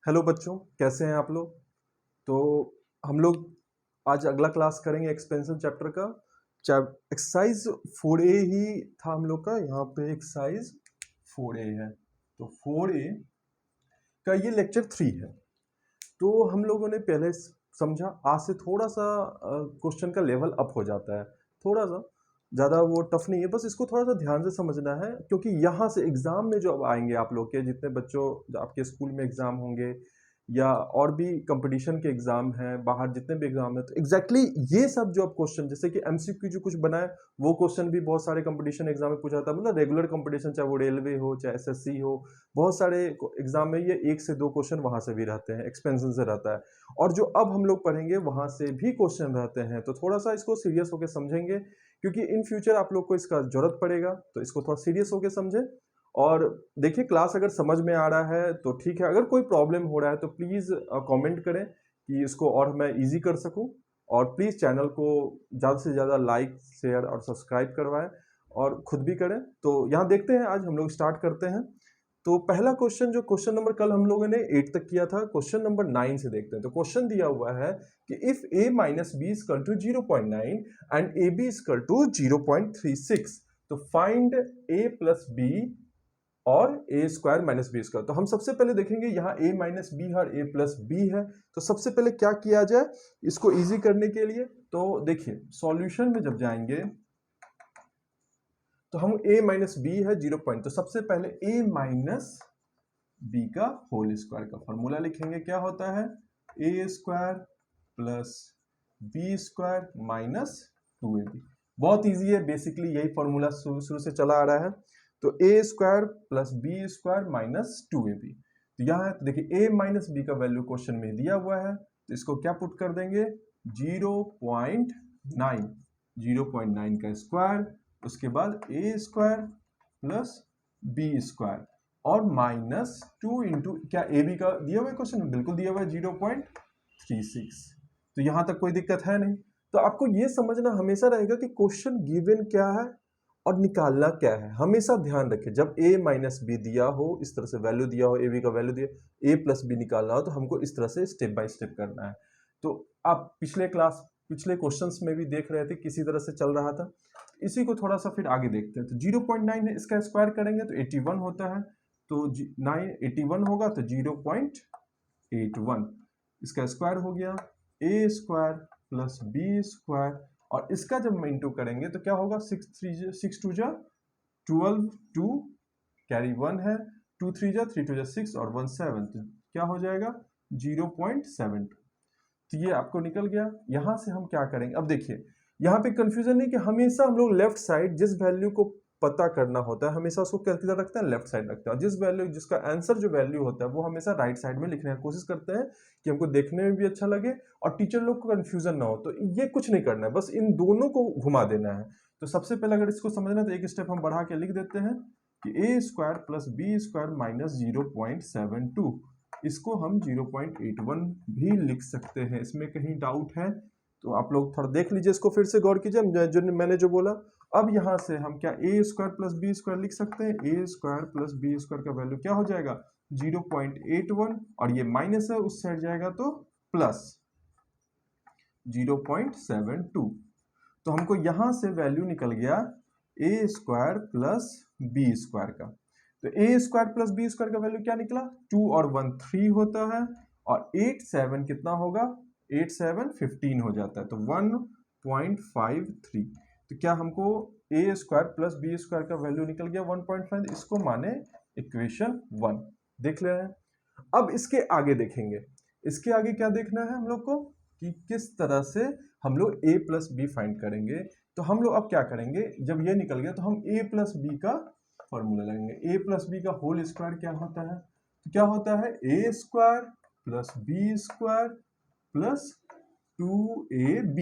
Hello बच्चों, कैसे हैं आप लोग। तो हम लोग आज अगला क्लास करेंगे एक्सपेंशन चैप्टर का। एक्सरसाइज 4A ही था हम लोग का। यहाँ पे एक्सरसाइज 4A है, तो 4A का ये लेक्चर 3 है। तो हम लोगों ने पहले समझा, आज से थोड़ा सा क्वेश्चन का लेवल अप हो जाता है, थोड़ा सा ज़्यादा वो टफ नहीं है, बस इसको थोड़ा सा ध्यान से समझना है, क्योंकि यहाँ से एग्ज़ाम में जो अब आएंगे आप लोग के जितने बच्चों जो आपके स्कूल में एग्ज़ाम होंगे या और भी कंपटीशन के एग्ज़ाम हैं, बाहर जितने भी एग्ज़ाम हैं, तो एग्जैक्टली ये सब जो अब क्वेश्चन जैसे कि एमसीक्यू जो कुछ बनाए वो क्वेश्चन भी बहुत सारे कंपटीशन एग्जाम में पूछा जाता है। मतलब रेगुलर कंपटीशन, चाहे वो रेलवे हो चाहे एसएससी हो, बहुत सारे एग्जाम में ये 1 से 2 क्वेश्चन वहां से भी रहते हैं, एक्सपेंशन से रहता है। और जो अब हम लोग पढ़ेंगे वहां से भी क्वेश्चन रहते हैं, तो थोड़ा सा इसको सीरियस होकर समझेंगे, क्योंकि इन फ्यूचर आप लोग को इसका जरूरत पड़ेगा, तो इसको थोड़ा सीरियस होकर समझें। और देखिए, क्लास अगर समझ में आ रहा है तो ठीक है, अगर कोई प्रॉब्लम हो रहा है तो प्लीज़ कमेंट करें कि इसको और मैं इजी कर सकूं। और प्लीज़ चैनल को ज़्यादा से ज़्यादा लाइक, शेयर और सब्सक्राइब करवाएं, और खुद भी करें। तो यहाँ देखते हैं, आज हम लोग स्टार्ट करते हैं। तो पहला क्वेश्चन, जो क्वेश्चन नंबर कल हम लोगों ने 8 तक किया था, क्वेश्चन नंबर 9 से देखते हैं। तो क्वेश्चन दिया हुआ है कि if a minus b is equal to 0.9 and a b is equal to 0.36, तो फाइंड a प्लस बी और a square minus b square. तो हम सबसे पहले देखेंगे यहाँ a माइनस बी है और a प्लस बी है, तो सबसे पहले क्या किया जाए इसको इजी करने के लिए। तो देखिए, सॉल्यूशन में जब जाएंगे तो हम a माइनस बी है 0 पॉइंट, तो सबसे पहले a माइनस बी का होल स्क्वायर का फॉर्मूला लिखेंगे। क्या होता है? ए square plus B square minus 2ab। बहुत इजी है, बेसिकली यही फॉर्मूला शुरू से चला आ रहा है। तो A square plus B square minus 2ab। तो यहाँ देखिए, a माइनस बी का वैल्यू क्वेश्चन में दिया हुआ है, तो इसको क्या पुट कर देंगे? 0.9, 0.9 का स्क्वायर, उसके बाद ए स्क्वायर प्लस बी स्क्वायर और माइनस 2 इंटू, क्या ए बी का दिया हुआ है क्वेश्चन में? बिल्कुल दिया हुआ है, 0.36। तो यहां तक कोई दिक्कत है नहीं। तो आपको यह समझना हमेशा रहेगा कि क्वेश्चन गिवन क्या है और निकालना क्या है। हमेशा ध्यान रखें, जब a माइनस बी दिया हो, इस तरह से वैल्यू दिया हो, ए बी का वैल्यू दिया, a प्लस बी निकालना हो, तो हमको इस तरह से स्टेप बाय स्टेप करना है। तो आप पिछले क्वेश्चंस में भी देख रहे थे किसी तरह से चल रहा था, इसी को थोड़ा सा फिर आगे देखते हैं। तो 0.9 है, इसका स्क्वायर करेंगे तो 81 होता है, तो 81 होगा तो 0.81 इसका स्क्वायर हो गया। ए स्क्वायर प्लस बी स्क्वायर, और इसका जब हम इंटू करेंगे तो क्या होगा? 6 टू जा 12, 2 कैरी 1 है, 2 3 जा 3 2 जा 6 और 1 7, तो क्या हो जाएगा? 0.7। तो ये आपको निकल गया। यहां से हम क्या करेंगे? अब देखिए, यहाँ पे कंफ्यूजन नहीं कि हमेशा हम लोग लेफ्ट साइड जिस वैल्यू को पता करना होता है हमेशा उसको किधर रखते हैं? लेफ्ट साइड रखते हैं। जिस वैल्यू, जिसका आंसर जो वैल्यू होता है वो हमेशा राइट साइड में लिखने की कोशिश करते हैं कि हमको देखने में भी अच्छा लगे और टीचर लोग को कंफ्यूजन ना हो। तो ये कुछ नहीं करना है, बस इन दोनों को घुमा देना है। तो सबसे पहले अगर इसको समझना है तो एक स्टेप हम बढ़ा के लिख देते हैं कि A square plus B square minus 0.72, इसको हम 0.81 भी लिख सकते हैं। इसमें कहीं डाउट है तो आप लोग थोड़ा देख लीजिए, इसको फिर से गौर कीजिए जो मैंने जो बोला। अब यहां से हम क्या ए स्क्वायर प्लस बी स्क्वायर लिख सकते हैं? ए स्क्वायर प्लस बी स्क्वायर का वैल्यू क्या हो जाएगा? 0.81, और ये माइनस है उस साइड जाएगा तो प्लस 0.72। तो हमको यहां से वैल्यू निकल गया ए स्क्वायर प्लस बी स्क्वायर का। तो A square plus B square का वैल्यू क्या निकला? 2 और 1 3 होता है, और 8 7 कितना होगा? 8 7 15 हो जाता है, तो 1.53। तो क्या हमको ए स्क्वायर प्लस बी स्क्वायर का वैल्यू निकल गया 1.5, इसको माने इक्वेशन 1। देख ले रहे हैं। अब इसके आगे देखेंगे, इसके आगे क्या देखना है हम लोग को कि किस तरह से हम लोग a प्लस बी फाइंड करेंगे। तो हम लोग अब क्या करेंगे, जब ये निकल गया तो हम a प्लस बी का फॉर्मूला लगेंगे। a प्लस बी का होल स्क्वायर क्या होता है? तो क्या होता है? a square plus B square plus 2ab।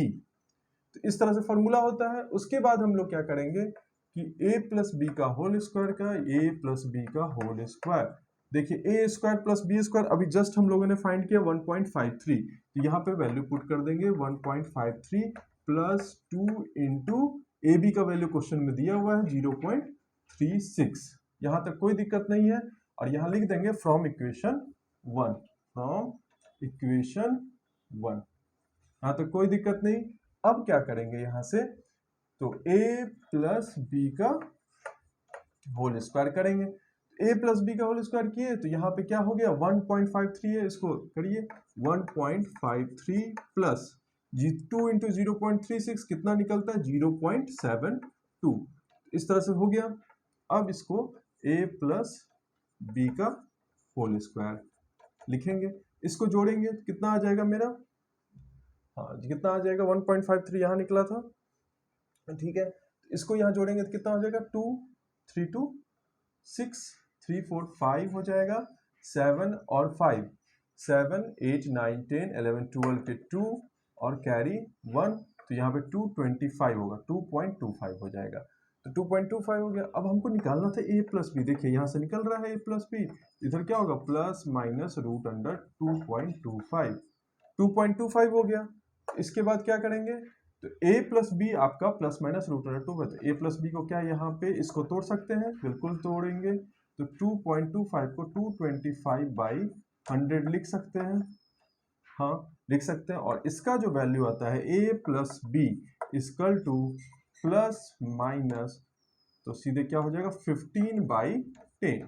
तो इस तरह से फॉर्मूला होता है। उसके बाद हम लोग क्या करेंगे कि a प्लस बी का होल स्क्वायर का a प्लस बी का होल स्क्वायर। देखिए, ए स्क्वायर प्लस बी स्क्वायर अभी जस्ट हम लोगों ने फाइंड किया 1.53, तो यहाँ पे वैल्यू पुट कर देंगे 1.53 प्लस 2 इंटू ए बी का वैल्यू क्वेश्चन में दिया हुआ है 0.36। यहाँ तक कोई दिक्कत नहीं है, और यहाँ लिख देंगे फ्रॉम इक्वेशन 1। From equation 1। हाँ, तो कोई दिक्कत नहीं। अब क्या करेंगे यहाँ से, तो a प्लस बी का होल स्क्वायर करेंगे। a प्लस बी का होल स्क्वायर किए तो यहाँ पे क्या हो गया, 1.53 है, इसको करिए 1.53 प्लस 2 इंटू 0.36 कितना निकलता है, 0.72। इस तरह से हो गया। अब इसको a प्लस बी का होल स्क्वायर लिखेंगे, इसको जोड़ेंगे तो कितना आ जाएगा मेरा, हाँ कितना आ जाएगा, 1.53 यहाँ निकला था, ठीक है। इसको यहाँ जोड़ेंगे तो कितना हो जाएगा, 2 3 2 6 3 4 5 हो जाएगा, 7 और 5 7 8 9 10 11 12 के 2 और कैरी 1, तो यहाँ पे 225 होगा, 2.25 हो जाएगा। तो 2.25 हो गया। अब हमको निकालना था a प्लस बी, देखिए यहाँ से निकल रहा है a प्लस बी, इधर क्या होगा, प्लस माइनस रूट अंडर 2.25, 2.25 हो गया। इसके बाद क्या करेंगे, तो a प्लस बी आपका प्लस माइनस रूट अंडर 2 है, तो a प्लस बी को क्या यहाँ पे इसको तोड़ सकते हैं, बिल्कुल तोड़ेंगे। तो 2.25 को 225/100 लिख सकते हैं, हाँ लिख सकते हैं। और इसका जो वैल्यू आता है a plus b equal to plus minus, तो सीधे क्या हो जाएगा, 15/10।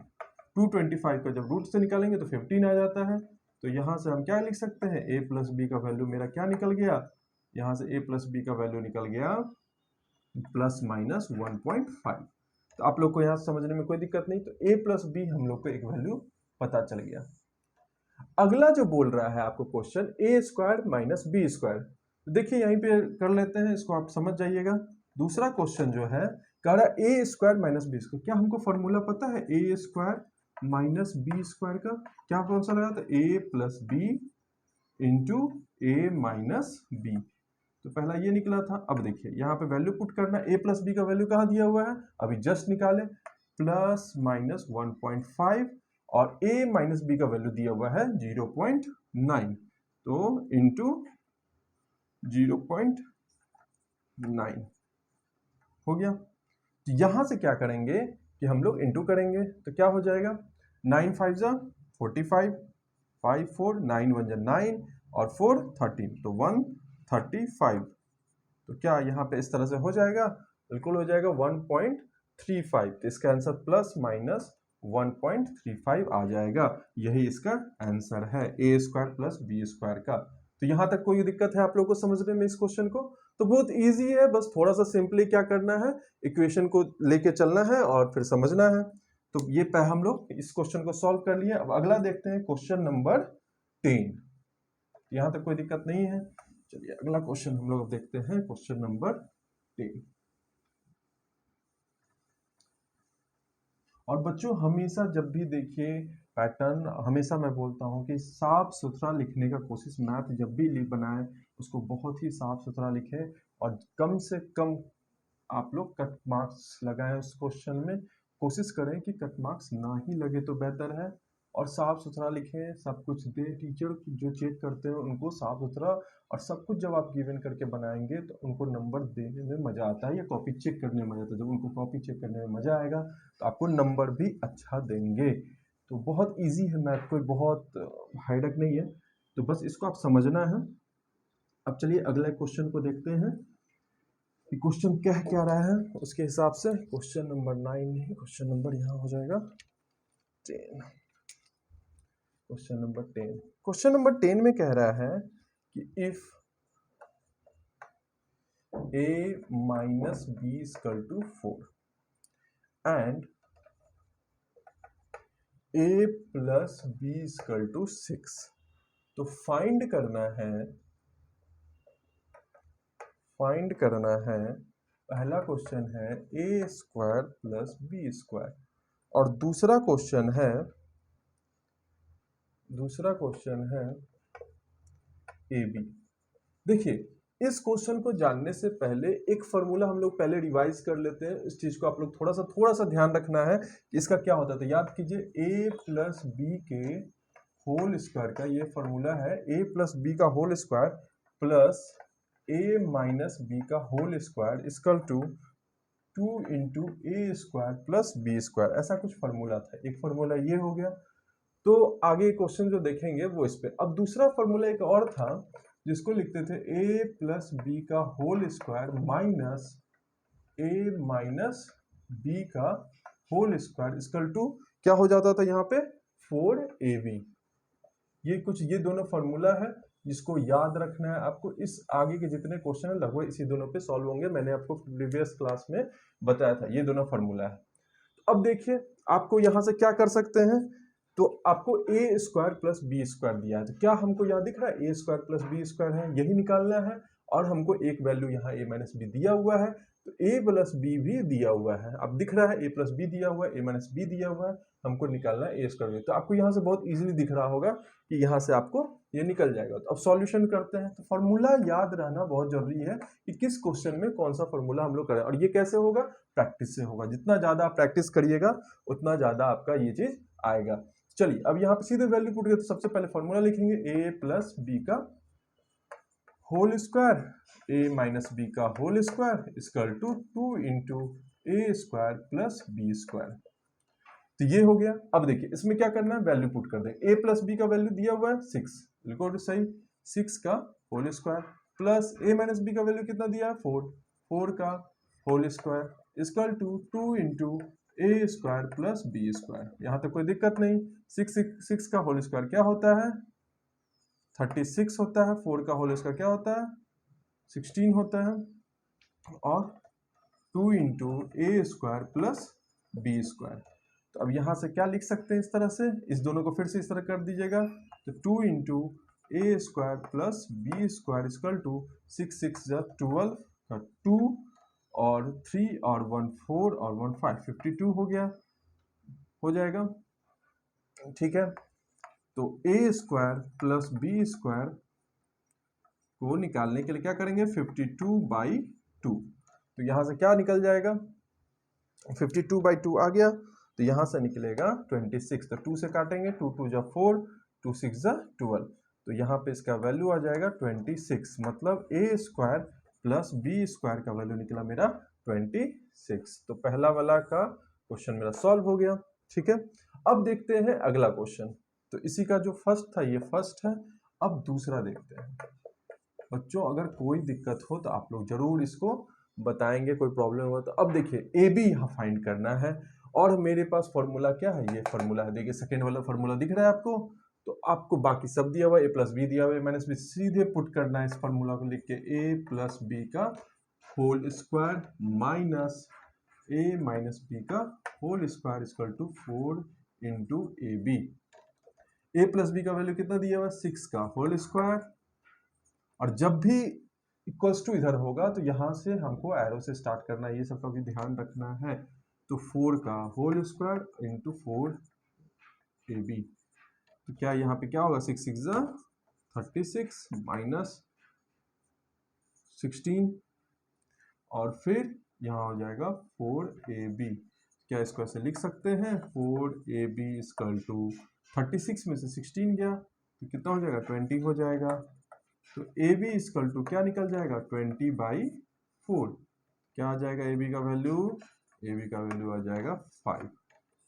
225 का जब रूट से निकालेंगे तो 15 आ जाता है। तो यहाँ से हम क्या लिख सकते हैं, a प्लस बी का वैल्यू मेरा क्या निकल गया, यहाँ से a प्लस बी का वैल्यू निकल गया प्लस माइनस 1.5। तो आप लोग को यहाँ समझने में कोई दिक्कत नहीं, तो a प्लस बी हम लोग को एक वैल्यू पता चल गया। अगला जो बोल रहा है आपको क्वेश्चन, ए स्क्वायर माइनस बी स्क्वायर, देखिए यहीं पे कर लेते हैं, इसको आप समझ जाइएगा। दूसरा क्वेश्चन जो है कह रहा है ए स्क्वायर माइनस बी स्क्वायर, क्या हमको फॉर्मूला पता है ए स्क्वायर माइनस बी स्क्वायर का, क्या कौन सा लगा था, ए प्लस बी इंटू ए माइनस बी, तो पहला ये निकला था। अब देखिए यहाँ पे वैल्यू पुट करना, ए प्लस बी का वैल्यू कहाँ दिया हुआ है, अभी जस्ट निकाले, प्लस माइनस 1.5 और a माइनस बी का वैल्यू दिया हुआ है 0.9, तो इंटू 0.9 हो गया। तो यहां से क्या करेंगे कि हम लोग इंटू करेंगे, तो क्या हो जाएगा, 9 5 जा 45, 5 4 9 1 जा 9 और 4 13, तो 135। तो क्या यहाँ पे इस तरह से हो जाएगा, बिल्कुल हो जाएगा 1.35। तो इसका आंसर प्लस माइनस 1.35 आ जाएगा, यही इसका आंसर है ए स्क्वायर प्लस बी स्क्वायर का। तो यहाँ तक कोई दिक्कत है आप लोगों को समझने में इस क्वेश्चन को, तो बहुत इजी है, बस थोड़ा सा सिंपली क्या करना है, इक्वेशन को लेके चलना है और फिर समझना है। तो ये हम लोग इस क्वेश्चन को सॉल्व कर लिए। अब अगला देखते हैं क्वेश्चन नंबर 10, यहाँ तक कोई दिक्कत नहीं है। चलिए अगला क्वेश्चन हम लोग देखते हैं, क्वेश्चन नंबर 10। और बच्चों हमेशा जब भी देखिए पैटर्न, हमेशा मैं बोलता हूँ कि साफ सुथरा लिखने का कोशिश, मैथ जब भी बनाए उसको बहुत ही साफ सुथरा लिखें और कम से कम आप लोग कट मार्क्स लगाएं उस क्वेश्चन में, कोशिश करें कि कट मार्क्स ना ही लगे तो बेहतर है। और साफ सुथरा लिखें, सब कुछ दे, टीचर जो चेक करते हैं उनको साफ सुथरा, और सब कुछ जब आप गिवन करके बनाएंगे तो उनको नंबर देने में मज़ा आता है या कॉपी चेक करने में मज़ा आता है। जब उनको कॉपी चेक करने में मज़ा आएगा तो आपको नंबर भी अच्छा देंगे। तो बहुत इजी है मैथ, कोई बहुत हार्ड नहीं है, तो बस इसको आप समझना है। अब चलिए अगले क्वेश्चन को देखते हैं कि क्वेश्चन क्या रहा है, उसके हिसाब से क्वेश्चन नंबर 9 नहीं, क्वेश्चन नंबर यहाँ हो जाएगा 10। क्वेश्चन नंबर 10, क्वेश्चन नंबर 10 में कह रहा है कि if a minus b equal to 4 and a plus b equal to 6, तो फाइंड करना है, पहला क्वेश्चन है ए स्क्वायर प्लस बी स्क्वायर और दूसरा क्वेश्चन है ए बी। देखिए इस क्वेश्चन को जानने से पहले एक फॉर्मूला हम लोग पहले रिवाइज कर लेते हैं, इस चीज को आप लोग थोड़ा सा ध्यान रखना है कि इसका क्या होता था। याद कीजिए ए प्लस बी के होल स्क्वायर का ये फॉर्मूला है, ए प्लस बी का whole square plus a minus B का whole square equal to 2 into A square plus B square, ऐसा कुछ फॉर्मूला था। एक फॉर्मूला ये हो गया। तो आगे क्वेश्चन जो देखेंगे वो इस पे। अब दूसरा फॉर्मूला एक और था जिसको लिखते थे a प्लस बी का whole square minus a minus B का होल स्क्वायर इक्वल टू क्या हो जाता था यहाँ पे 4ab। ये दोनों फॉर्मूला है जिसको याद रखना है आपको। इस आगे के जितने क्वेश्चन है लगभग इसी दोनों पे सॉल्व होंगे। मैंने आपको प्रीवियस क्लास में बताया था ये दोनों फॉर्मूला है। तो अब देखिए आपको यहां से क्या कर सकते हैं, तो आपको a square plus B square दिया है, तो क्या हमको यहाँ दिख रहा है a square plus B square है, यही निकालना है। और हमको एक वैल्यू यहाँ a माइनस बी दिया हुआ है, तो a प्लस बी भी दिया हुआ है। अब दिख रहा है a प्लस बी दिया हुआ है, a माइनस बी दिया हुआ है, हमको निकालना है a स्क्वायर। तो आपको यहाँ से बहुत इजीली दिख रहा होगा कि यहाँ से आपको ये निकल जाएगा। तो अब सॉल्यूशन करते हैं। तो फॉर्मूला याद रहना बहुत जरूरी है कि किस क्वेश्चन में कौन सा फॉर्मूला हम लोग करें, और ये कैसे होगा, प्रैक्टिस से होगा। जितना ज्यादा आप प्रैक्टिस करिएगा उतना ज्यादा आपका ये चीज आएगा। चलिए अब यहाँ पे सीधे वैल्यू पुट करते, तो सबसे पहले फॉर्मूला लिखेंगे a प्लस बी का whole square, a minus B का whole square equal to 2 into A square plus B square. तो ये हो गया। अब देखिए इसमें क्या करना है, वैल्यू पुट कर देंगे। a प्लस बी का वैल्यू दिया हुआ है 6, लिखो सही, 6 का whole square plus a minus B का वैल्यू कितना दिया है 4, 4 का whole square equal to 2 into A square plus B square. यहाँ तक कोई दिक्कत नहीं। 6 का होल स्क्वायर क्या होता है 36 होता है, 4 का होल स्क्वायर क्या होता है 16 होता है, और 2 इंटू ए स्क्वायर प्लस बी स्क्वायर। तो अब यहां से क्या लिख सकते हैं, इस तरह से, इस दोनों को फिर से इस तरह कर दीजिएगा। तो 2 into A square plus B square equal to 6 6 12 का 2 और 3 और 1 4 और 1 5 52 हो गया, हो जाएगा। ठीक है, तो A square plus B square को निकालने के लिए क्या करेंगे 52/2। तो यहां से क्या निकल जाएगा 52/2 आ गया, तो यहां से निकलेगा 26। तो 2 से काटेंगे, 2 2 जा 4, 2 6 जा 12, तो यहाँ पे इसका वैल्यू आ जाएगा 26। मतलब ए स्क्वायर प्लस बी स्क्वायर का वैल्यू निकला मेरा 26। तो पहला वाला का क्वेश्चन मेरा सॉल्व हो गया। ठीक है, अब देखते हैं अगला क्वेश्चन। तो इसी का जो फर्स्ट था ये फर्स्ट है। अब दूसरा देखते हैं। बच्चों अगर कोई दिक्कत हो तो आप लोग जरूर इसको बताएंगे, कोई प्रॉब्लम हो तो। अब देखिए ए बी यहाँ फाइंड करना है, और मेरे पास फॉर्मूला क्या है, ये फॉर्मूला है। देखिए सेकेंड वाला फॉर्मूला दिख रहा है आपको, तो आपको बाकी सब दिया हुआ है, ए प्लस बी दिया हुआ है माइनस बी, सीधे पुट करना है इस फॉर्मूला को लिख के ए प्लस बी का whole square minus a minus B का whole square equal to 4 into a b. A plus B का वैल्यू कितना दिया हुआ है 6 का होल स्क्वायर, और जब भी इक्वल्स टू इधर होगा तो यहां से हमको एरो से स्टार्ट करना है, ये सब का भी ध्यान रखना है। तो 4 का whole square into 4 a b. तो क्या यहाँ पे क्या होगा 6 6 36 माइनस 16, और फिर यहाँ हो जाएगा 4ab। क्या इसको ऐसे लिख सकते हैं 4ab इक्वल टू 36 में से 16 गया तो कितना हो जाएगा 20 हो जाएगा। तो ab इक्वल टू क्या निकल जाएगा 20/4। क्या आ जाएगा ab का वैल्यू, ab का वैल्यू आ जाएगा 5।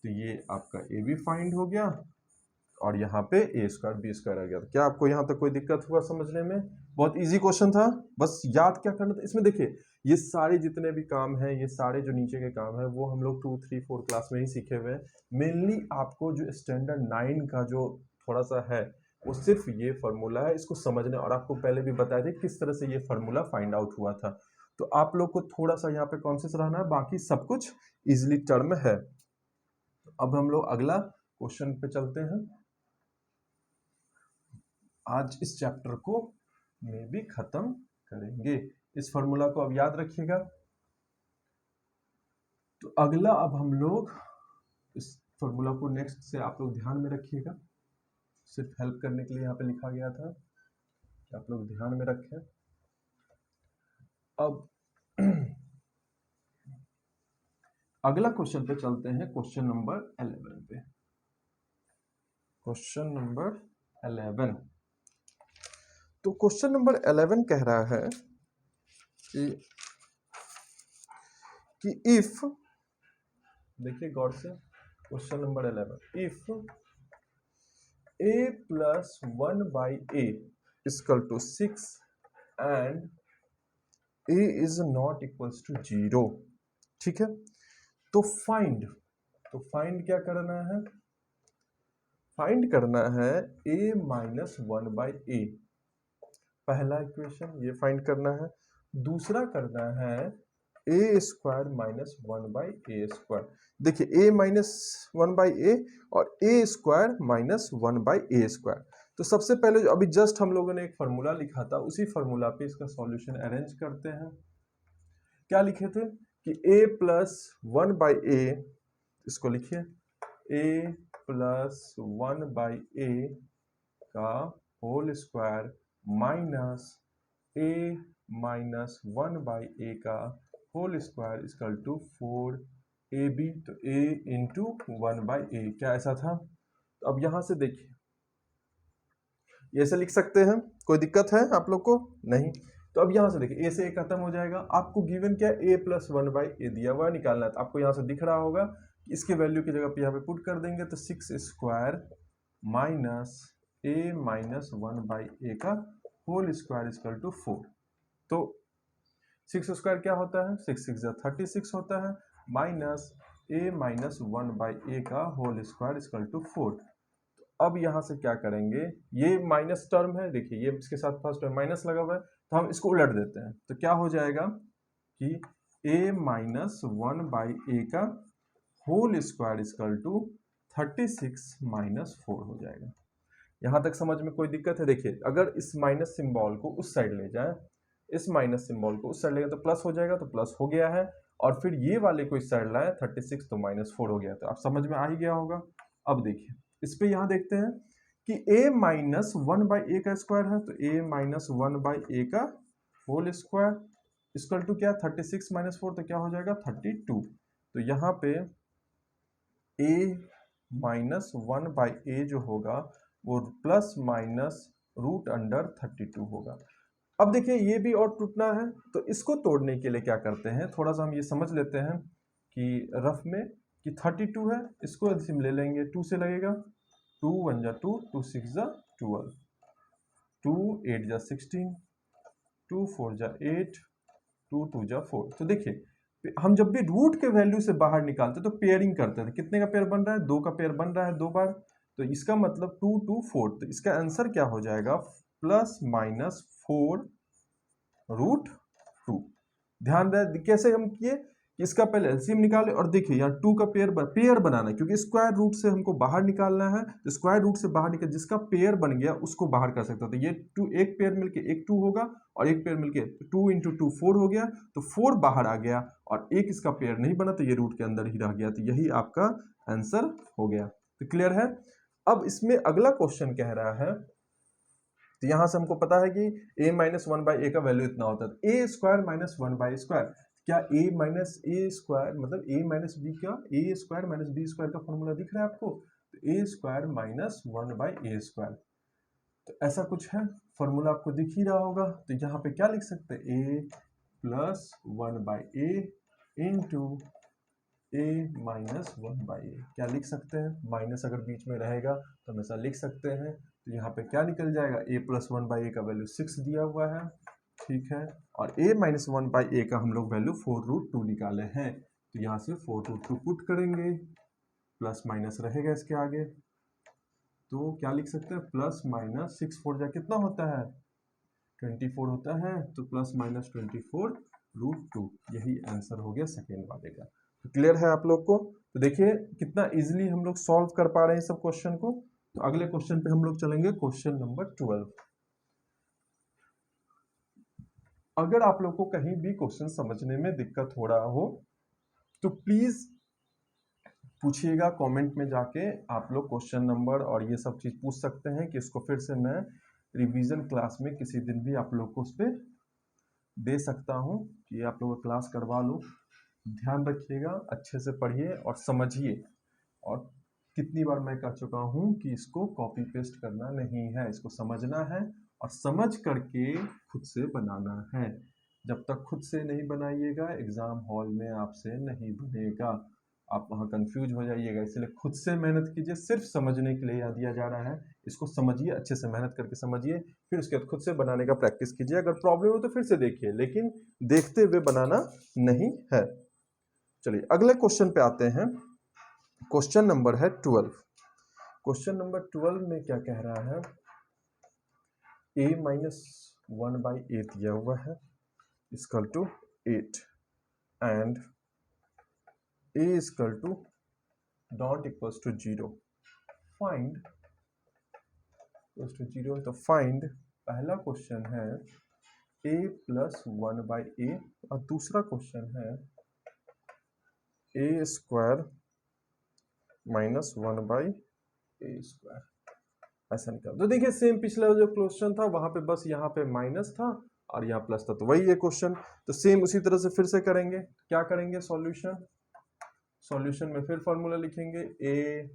तो ये आपका ab फाइंड हो गया, और यहाँ पे ए स्क्वायर बी स्क्वायर आ गया। तो क्या आपको यहाँ तक कोई दिक्कत हुआ समझने में? बहुत इजी क्वेश्चन था, बस याद क्या करना था इसमें। देखिए ये सारे जितने भी काम हैं, ये सारे जो नीचे के काम हैं, वो हम लोग 2 3 4 क्लास में ही सीखे हुए हैं। मेनली आपको जो स्टैंडर्ड 9 का जो थोड़ा सा है वो सिर्फ ये फार्मूला है, इसको समझने। और आपको पहले भी बताया था किस तरह से ये फार्मूला फाइंड आउट हुआ था। तो आप लोग को थोड़ा सा यहाँ पे कॉन्शियस रहना है, बाकी सब कुछ इजिली टर्म है। अब हम लोग अगला क्वेश्चन पे चलते हैं। आज इस चैप्टर को में भी खत्म करेंगे। इस फॉर्मूला को अब याद रखिएगा। तो अगला अब हम लोग इस फॉर्मूला को नेक्स्ट से आप लोग ध्यान में रखिएगा, सिर्फ हेल्प करने के लिए यहाँ पे लिखा गया था कि आप लोग ध्यान में रखें। अब अगला क्वेश्चन पे चलते हैं, क्वेश्चन नंबर 11 पे। Question number 11। तो क्वेश्चन नंबर 11 कह रहा है कि इफ, देखिए गौर से, question number 11, if a plus 1/a equal to 6 and a is not equals to 0। ठीक है, तो फाइंड क्या करना है? फाइंड करना है a माइनस 1/a। पहला इक्वेशन ये फाइंड करना है। दूसरा करना है a square minus 1/a square. देखिए a माइनस 1/a और a square minus 1/a square. तो सबसे पहले अभी जस्ट हम लोगों ने एक फार्मूला लिखा था, उसी फार्मूला पे इसका सॉल्यूशन अरेंज करते हैं। क्या लिखे थे कि a प्लस 1/a, इसको लिखिए a प्लस 1/a का whole square minus a minus 1/a का whole square equal to 4ab। तो a इंटू 1/a, क्या ऐसा था? तो अब यहां से देखिए, ये ऐसे लिख सकते हैं, कोई दिक्कत है आप लोग को? नहीं। तो अब यहां से देखिए a से a खत्म हो जाएगा। आपको गिवन क्या a प्लस 1/a दिया हुआ निकालना है। तो आपको यहां से दिख रहा होगा कि इसके वैल्यू की जगह पे यहाँ पे पुट कर देंगे तो 6 square minus a minus 1/a का होल स्क्वायर इक्वल टू 4। तो 6 स्क्वायर क्या होता है? 6 6 36 होता है, माइनस a माइनस 1/a का होल स्क्वायर इक्वल टू 4। अब यहां से क्या करेंगे, ये माइनस टर्म है, देखिए ये इसके साथ फर्स्ट टर्म माइनस लगा हुआ है, तो हम इसको उलट देते हैं। तो क्या हो जाएगा कि a माइनस 1/a का whole square equal to 36 minus 4 हो जाएगा। यहां तक समझ में कोई दिक्कत है? देखिए अगर इस माइनस सिंबल को उस साइड ले जाए, इस माइनस सिंबल को उस साइड ले जाए तो प्लस हो जाएगा, तो प्लस हो गया है। और फिर ये वाले को इस साइड लाए 36 तो माइनस 4 हो गया। तो आप समझ में आ ही गया होगा। अब देखिए इस पे यहां देखते हैं कि a माइनस 1/a का स्क्वायर है, तो a माइनस 1/a का होल स्क्वायर इक्वल टू क्या? 36 माइनस 4, तो क्या हो जाएगा? 32। तो यहाँ पे a माइनस 1/a जो होगा वो प्लस माइनस रूट अंडर 32 होगा। अब देखिए ये भी और टूटना है, तो इसको तोड़ने के लिए क्या करते हैं, थोड़ा सा हम ये समझ लेते हैं कि रफ में कि 32 है, इसको हम ले लेंगे 2 से लगेगा, 2 1 जा 2, 2 6 जा 12, 2 8 जा 16, 2 4 जा 8, 2 2 जा 4। तो देखिए हम जब भी रूट के वैल्यू से बाहर निकालते तो पेयरिंग करते थे। कितने का पेयर बन रहा है? 2 का पेयर बन रहा है 2 बार, तो इसका मतलब 2 2 4। तो इसका आंसर क्या हो जाएगा? Plus minus 4 root 2। ध्यान रहे कैसे हम किए कि इसका पहले एलसीएम निकाले और देखिए यहाँ 2 का पेयर बनाना है, क्योंकि स्क्वायर रूट से हमको बाहर निकालना है। तो स्क्वायर रूट से बाहर निकल जिसका पेयर बन गया उसको बाहर कर सकता था। ये 2 एक पेयर मिलके एक 2 होगा और एक पेयर मिलके 2 इंटू 2 4 हो गया, तो 4 बाहर आ गया और एक इसका पेयर नहीं बना तो ये रूट के अंदर ही रह गया। तो यही आपका आंसर हो गया। तो क्लियर है? अब इसमें अगला क्वेश्चन कह रहा है, तो यहां से हमको पता है कि a माइनस 1/a का वैल्यू इतना होता है, a square minus 1/a square. क्या a माइनस a स्क्वायर मतलब a माइनस b का a square minus b square का फॉर्मूला दिख रहा है आपको? तो a square minus 1/a square, तो ऐसा कुछ है, फॉर्मूला आपको दिख ही रहा होगा। तो यहाँ पे क्या लिख सकते हैं? a plus 1/a into a minus 1/a। क्या लिख सकते हैं? माइनस अगर बीच में रहेगा तो हमेशा लिख सकते हैं। तो यहाँ पे क्या निकल जाएगा? a प्लस 1/a का वैल्यू 6 दिया हुआ है, ठीक है, और a माइनस 1/a का हम लोग वैल्यू 4 रूट 2 निकाले हैं। तो यहाँ से 4 रूट 2 पुट करेंगे, प्लस माइनस रहेगा इसके आगे, तो क्या लिख सकते हैं? प्लस माइनस 6 4 जा कितना होता है? 24 होता है, तो प्लस माइनस 24 रूट 2, यही आंसर हो गया सेकेंड वाले का। तो क्लियर है आप लोग को? तो देखिए कितना इजीली हम लोग सॉल्व कर पा रहे हैं सब क्वेश्चन को। तो अगले क्वेश्चन पे हम लोग चलेंगे, क्वेश्चन नंबर 12। अगर आप लोग को कहीं भी क्वेश्चन समझने में दिक्कत हो रहा हो तो प्लीज पूछिएगा कमेंट में जाके। आप लोग क्वेश्चन नंबर और ये सब चीज पूछ सकते हैं कि इसको फिर से मैं रिवीजन क्लास में किसी दिन भी आप लोग को उस पर दे सकता हूँ कि आप लोग क्लास करवा लो। ध्यान रखिएगा, अच्छे से पढ़िए और समझिए। और कितनी बार मैं कह चुका हूँ कि इसको कॉपी पेस्ट करना नहीं है, इसको समझना है और समझ करके खुद से बनाना है। जब तक खुद से नहीं बनाइएगा एग्जाम हॉल में आपसे नहीं बनेगा। आप वहाँ कंफ्यूज हो जाइएगा, इसलिए खुद से मेहनत कीजिए। सिर्फ समझने के लिए यहाँ दिया जा रहा है, इसको समझिए, अच्छे से मेहनत करके समझिए, फिर उसके बाद खुद से बनाने का प्रैक्टिस कीजिए। अगर प्रॉब्लम हो तो फिर से देखिए, लेकिन देखते हुए बनाना नहीं है। चलिए अगले क्वेश्चन पे आते हैं। क्वेश्चन नंबर है 12। क्वेश्चन नंबर 12 में क्या कह रहा है, a माइनस 1/8 दिया हुआ है equal to 8 and a equal to dot equals to 0। Find equals to 0, तो फाइंड पहला क्वेश्चन है a प्लस 1/a और दूसरा क्वेश्चन है a square minus 1/a square. ऐसा निकाल। तो देखिए सेम पिछला जो क्वेश्चन था वहां पे बस यहाँ पे माइनस था और यहाँ प्लस था, तो वही है क्वेश्चन। तो सेम उसी तरह से फिर से करेंगे। क्या करेंगे, सॉल्यूशन। सॉल्यूशन में फिर फॉर्मूला लिखेंगे a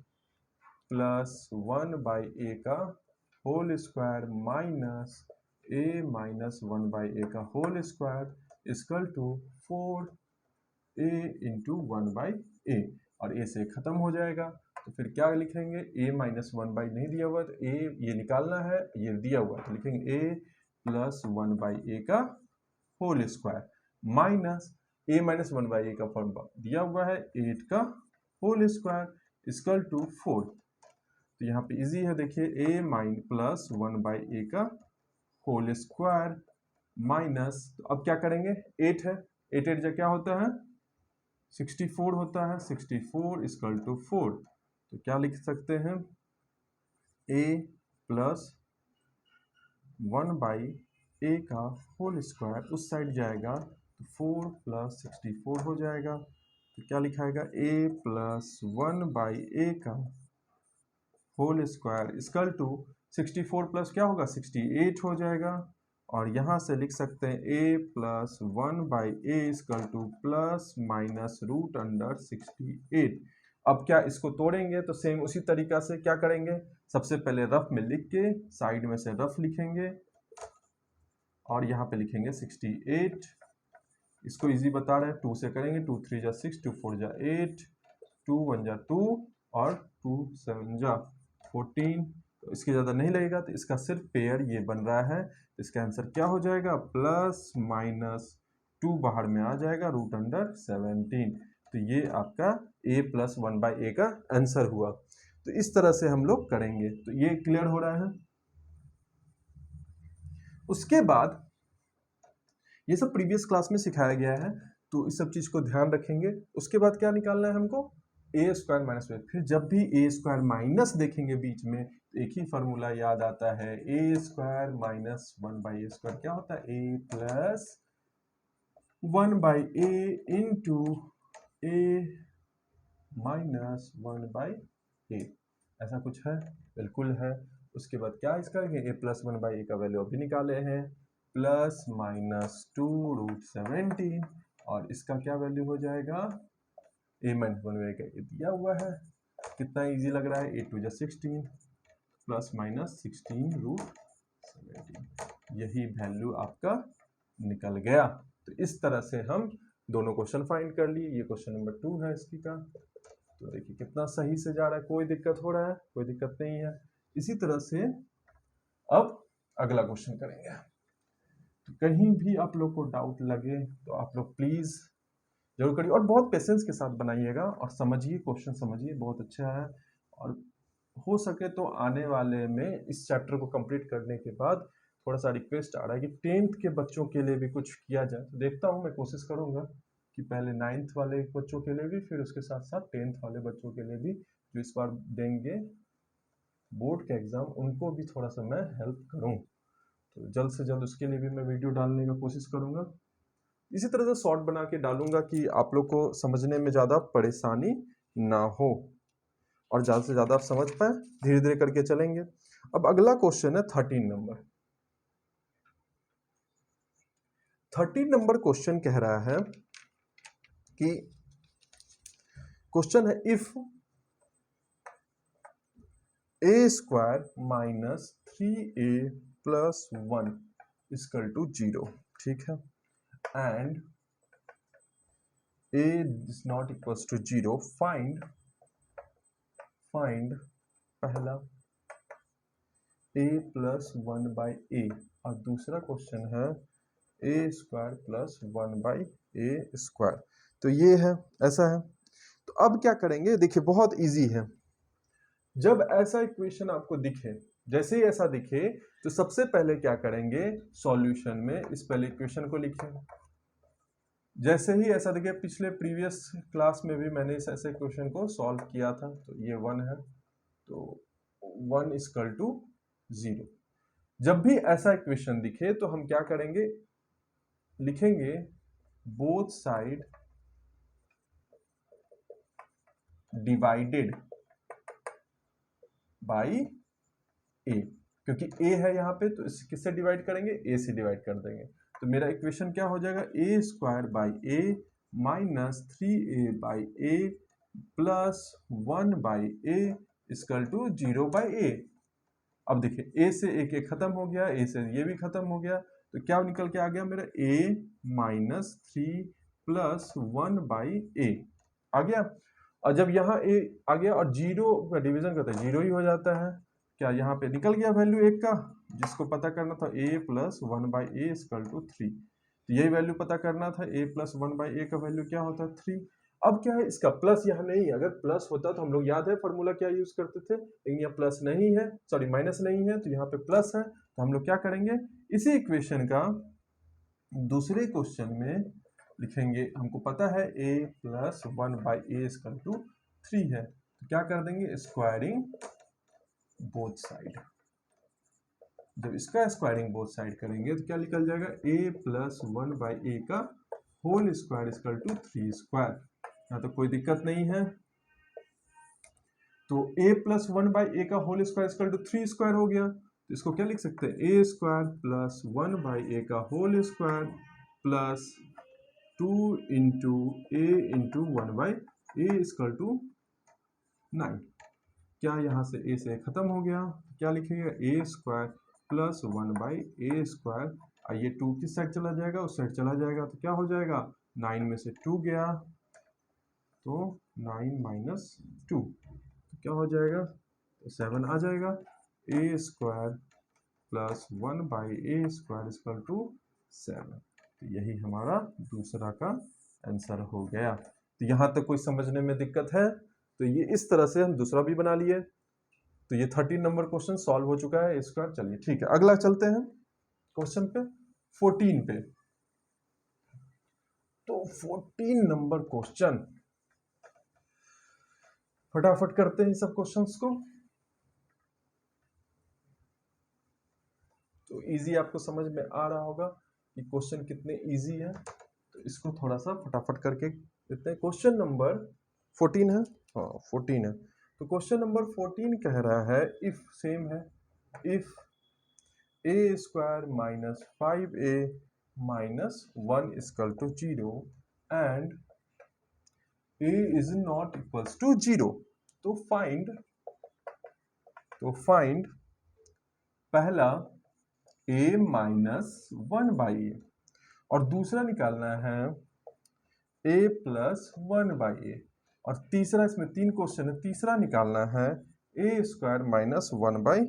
प्लस 1/a का whole square minus a minus 1/a का whole square equal to 4a into 1/a, और a से खत्म हो जाएगा। तो फिर क्या लिखेंगे, a माइनस 1/, नहीं दिया हुआ तो a ये निकालना है, ये दिया हुआ तो लिखेंगे a प्लस 1/a का whole square minus a minus 1/a का फॉर्मूला दिया हुआ है 8 का होल स्क्वायर इक्वल टू 4। तो यहाँ पे इजी है, देखिए a माइन प्लस 1/a का होल स्क्वायर माइनस, तो अब क्या करेंगे, 8 है, 8 8 क्या होता है 64 होता है, 64 इक्वल टू 4। तो क्या लिख सकते हैं, a प्लस 1/a का होल स्क्वायर उस साइड जाएगा तो 4 प्लस 64 हो जाएगा। तो क्या लिखाएगा, a प्लस 1/a का whole square equal to 64 plus क्या होगा 68 हो जाएगा। और यहाँ से लिख सकते हैं a plus 1/a equal to plus minus root under 68। अब क्या इसको तोड़ेंगे, तो सेम उसी तरीका से क्या करेंगे, सबसे पहले रफ में लिख के साइड में से रफ लिखेंगे और यहाँ पे लिखेंगे 68। इसको इजी बता रहे हैं, 2 से करेंगे, 2 3 जा 6, 2 4 जा 8, 2 1 जा 2 और 2 7 जा 14। तो इसके ज़्यादा नहीं लगेगा, तो इसका सिर्फ पेयर ये बन रहा है। तो इसका आंसर क्या हो जाएगा, प्लस माइनस 2 बाहर में आ जाएगा रूट अंडर 17। तो ये आपका a प्लस 1/a का आंसर हुआ। तो इस तरह से हम लोग करेंगे। तो ये क्लियर हो रहा है। उसके बाद ये सब प्रीवियस क्लास में सिखाया गया है, तो इस सब चीज को ध्यान रखेंगे। उसके बाद क्या निकालना है हमको, a स्क्वायर माइनस 1। फिर जब भी a स्क्वायर माइनस देखेंगे बीच में, तो एक ही फॉर्मूला याद आता है, a square minus 1/a square क्या होता है, a plus 1/a into a minus 1/a। ऐसा कुछ है, बिल्कुल है। उसके बाद क्या इसका a प्लस 1/a का वैल्यू अभी निकाले हैं, प्लस माइनस 2 रूट 17, और इसका क्या वैल्यू हो जाएगा, a माइनस 1/a का दिया हुआ है। कितना इजी लग रहा है, 8 2 जा 16 प्लस माइनस 16 रूट 17, यही वैल्यू आपका निकल गया। तो इस तरह से हम दोनों क्वेश्चन फाइंड कर लिए। ये क्वेश्चन नंबर 2 है इसकी का। तो देखिए कितना सही से जा रहा है, कोई दिक्कत हो रहा है, कोई दिक्कत नहीं है। इसी तरह से अब अगला क्वेश्चन करेंगे। तो कहीं भी आप लोग को डाउट लगे तो आप लोग प्लीज जरूर करिए, और बहुत पेशेंस के साथ बनाइएगा और समझिए, क्वेश्चन समझिए, बहुत अच्छा है। और हो सके तो आने वाले में इस चैप्टर को कंप्लीट करने के बाद थोड़ा सा रिक्वेस्ट आ रहा है कि 10th के बच्चों के लिए भी कुछ किया जाए। तो देखता हूँ, मैं कोशिश करूंगा कि पहले 9th वाले बच्चों के लिए भी, फिर उसके साथ साथ 10th वाले बच्चों के लिए भी जो इस बार देंगे बोर्ड का एग्जाम, उनको भी थोड़ा सा मैं हेल्प करूँ। तो जल्द से जल्द उसके लिए भी मैं वीडियो डालने का कोशिश करूंगा। इसी तरह से शॉर्ट बना के डालूंगा कि आप लोग को समझने में ज़्यादा परेशानी ना हो और ज़्यादा से ज़्यादा आप समझ पाए। धीरे धीरे करके चलेंगे। अब अगला क्वेश्चन है 13 नंबर। 13 नंबर क्वेश्चन कह रहा है कि क्वेश्चन है if a square minus 3a plus 1 equal to 0, ठीक है, and a is not equals to 0, find पहला a प्लस 1 बाई ए और दूसरा क्वेश्चन है a square plus 1 by a square. तो ये है, ऐसा है। तो अब क्या करेंगे, देखिए बहुत इजी है। जब ऐसा इक्वेशन आपको दिखे, जैसे ही ऐसा दिखे तो सबसे पहले क्या करेंगे, सॉल्यूशन में इस पहले इक्वेशन को लिखें। जैसे ही ऐसा दिखे, पिछले प्रीवियस क्लास में भी मैंने इस ऐसे क्वेश्चन को सॉल्व किया था। तो ये 1 है, तो 1 इक्वल टू 0। जब भी ऐसा इक्वेशन दिखे तो हम क्या करेंगे, लिखेंगे बोथ साइड डिवाइडेड बाई ए, क्योंकि ए है यहाँ पे तो इस किससे डिवाइड करेंगे, ए से डिवाइड कर देंगे। तो मेरा इक्वेशन क्या हो जाएगा, A square by A minus 3a by A plus 1 by A equal to 0 by A. अब देखिए ए से एक खत्म हो गया, ए से ये भी खत्म हो गया, तो क्या निकल के आ गया मेरा a माइनस 3 प्लस 1 बाई ए आ गया। और जब यहाँ a आ गया और 0 का डिवीजन करते हैं 0 ही हो जाता है, क्या यहाँ पे निकल गया वैल्यू 1 का, जिसको पता करना था a plus 1 by A equal to 3। तो यही वैल्यू पता करना था, a प्लस 1 बाई ए का वैल्यू क्या होता है 3। अब क्या है, इसका प्लस यहाँ नहीं, अगर प्लस होता तो हम लोग याद है फॉर्मूला क्या यूज करते थे, लेकिन यहाँ प्लस नहीं है, सॉरी माइनस नहीं है, तो यहाँ पे प्लस है। तो हम लोग क्या करेंगे, इसी इक्वेशन का दूसरे क्वेश्चन में लिखेंगे। हमको पता है a plus 1 by A equal to 3 है, तो क्या कर देंगे, स्क्वायरिंग बोथ साइड। जब इसका स्क्वायरिंग बोथ साइड करेंगे तो क्या निकल जाएगा, a प्लस 1 बाई ए का whole square equal to 3 square. यहाँ तो कोई दिक्कत नहीं है। तो a प्लस 1 बाई ए का whole square equal to 3 square हो गया। तो इसको क्या लिख सकते हैं, a square plus 1 by a का whole square plus 2 into a into 1 by A equal to 9। क्या यहाँ से a से खत्म हो गया, क्या लिखेगा, a square plus 1 by a square. ये 2 किस साइड चला जाएगा, उस साइड चला जाएगा, तो क्या हो जाएगा, 9 में से 2 गया तो 9 माइनस 2, तो क्या हो जाएगा, तो 7 आ जाएगा। a square plus 1 by a square equal to 7। तो यही हमारा दूसरा का आंसर हो गया। तो यहाँ तक कोई समझने में दिक्कत है, तो ये इस तरह से हम दूसरा भी बना लिए। तो ये 13 नंबर क्वेश्चन सॉल्व हो चुका है इसका। चलिए ठीक है, अगला चलते हैं क्वेश्चन पे 14 पे। तो 14 नंबर क्वेश्चन फटाफट करते हैं सब क्वेश्चंस को। तो इजी आपको समझ में आ रहा होगा कि क्वेश्चन कितने इजी है, तो इसको थोड़ा सा फटाफट करके देखते हैं। क्वेश्चन नंबर 14 है, हाँ 14 है। तो क्वेश्चन नंबर 14 कह रहा है, इफ सेम है, if a square minus 5a minus 1 equal to 0 and a is not equals to 0, तो फाइंड पहला a माइनस 1 बाई ए और दूसरा निकालना है a प्लस 1 बाई ए, और तीसरा, इसमें 3 क्वेश्चन है, तीसरा निकालना है a square minus 1 by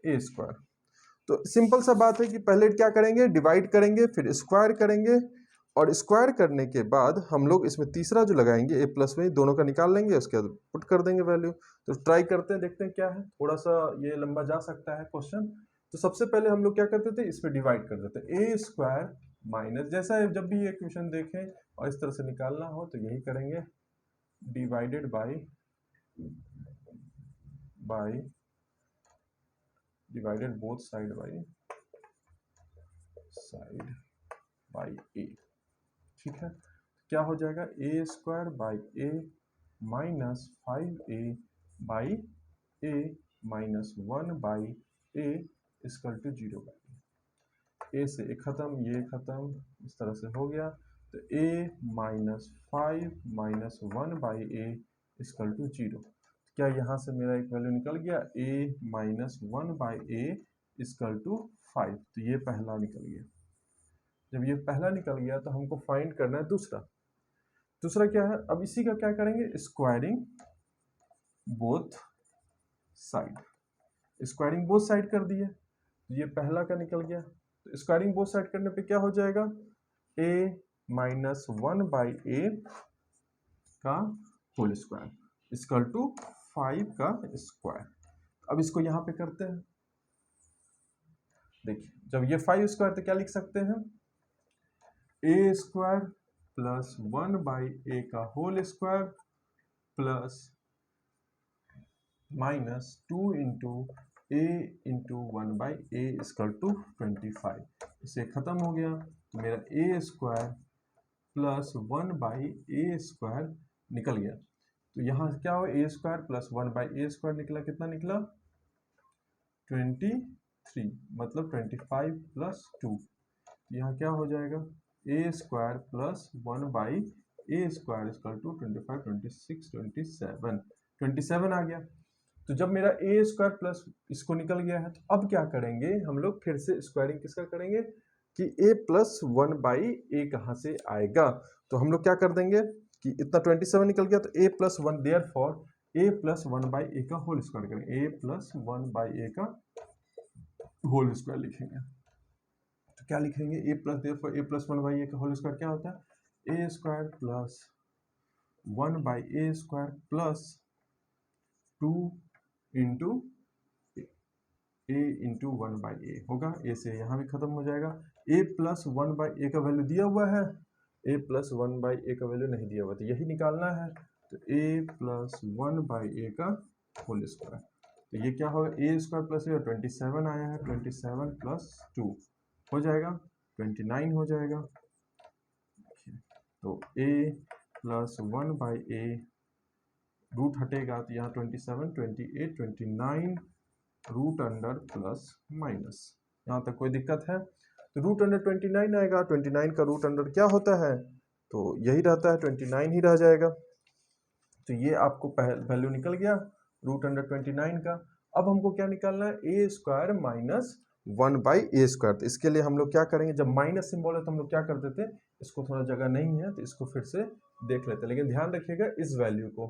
a square. तो सिंपल सा बात है कि पहले क्या करेंगे, डिवाइड करेंगे, फिर स्क्वायर करेंगे, और स्क्वायर करने के बाद हम लोग इसमें तीसरा जो लगाएंगे a प्लस में, दोनों का निकाल लेंगे, उसके बाद पुट कर देंगे वैल्यू। तो ट्राई करते हैं, देखते हैं क्या है। थोड़ा सा ये लंबा जा सकता है क्वेश्चन। तो सबसे पहले हम लोग क्या करते थे, इसमें डिवाइड कर देते हैं, a स्क्वायर माइनस, जैसा जब भी ये क्वेश्चन देखें और इस तरह से निकालना हो तो यही करेंगे, divided by divided both side by A. ठीक है, क्या हो जाएगा, a square by A minus 5a by A minus 1 by A equal to 0 by A से एक खत्म, ये खत्म, इस तरह से हो गया। तो a minus 5 minus 1 by A equal to 0। क्या यहाँ से मेरा एक वैल्यू निकल गया, a minus 1 by A equal to 5। तो ये पहला निकल गया। जब ये पहला निकल गया तो हमको फाइंड करना है दूसरा। दूसरा क्या है, अब इसी का क्या करेंगे, squaring both side. Squaring both side कर दिए, तो ये पहला का निकल गया। तो स्क्वायरिंग बोथ साइड करने पे क्या हो जाएगा, a माइनस 1/a का होल स्क्वायर इक्वल टू 5 का स्क्वायर। अब इसको यहाँ पे करते हैं, देखिए जब ये 5 स्क्वायर तो क्या लिख सकते हैं, a स्क्वायर प्लस 1/a का whole square plus minus 2 into a into 1/a equal to 25। इसे खत्म हो गया तो मेरा a square plus 1/a square निकल गया। तो यहाँ क्या हुआ, a square plus 1/a square निकला, कितना निकला 23, मतलब 25 प्लस 2। यहाँ क्या हो जाएगा, a square plus 1/a square equal to 25, 26, 27 आ गया। तो जब मेरा a स्क्वायर प्लस इसको निकल गया है, तो अब क्या करेंगे हम लोग, फिर से स्क्वायरिंग किसका करेंगे कि a प्लस 1/a कहाँ से आएगा। तो हम लोग क्या कर देंगे कि इतना 27 निकल गया, तो a plus 1 therefore a plus 1/a का होल स्क्वायर करेंगे, a प्लस 1/a का होल स्क्वायर लिखेंगे। तो क्या लिखेंगे, a plus therefore a plus 1/a का होल स्क्वायर क्या होता है, a square plus 1/a square plus 2 into a into 1/a होगा। a से यहाँ भी खत्म हो जाएगा। a प्लस 1/a का वैल्यू दिया हुआ है, a प्लस 1/a का वैल्यू नहीं दिया हुआ, तो यही निकालना है। तो a प्लस 1/a का होल स्क्वायर, तो ये क्या होगा, a स्क्वायर प्लस 27 आया है, 27 प्लस 2 हो जाएगा 29 हो जाएगा। तो a प्लस 1/a रूट हटेगा, तो यहाँ 27, 28, 29 रूट अंडर प्लस माइनस, यहाँ तक कोई दिक्कत है। तो रूट अंडर 29 आएगा, 29 का रूट अंडर क्या होता है, तो यही रहता है 29 ही रह जाएगा। तो ये आपको वैल्यू निकल गया रूट अंडर 29 का। अब हमको क्या निकालना है, ए स्क्वायर माइनस 1/a स्क्वायर। तो इसके लिए हम लोग क्या करेंगे, जब माइनस सिंबल है तो हम लोग क्या कर देते हैं, इसको थोड़ा जगह नहीं है तो इसको फिर से देख लेते हैं, लेकिन ध्यान रखिएगा इस वैल्यू को।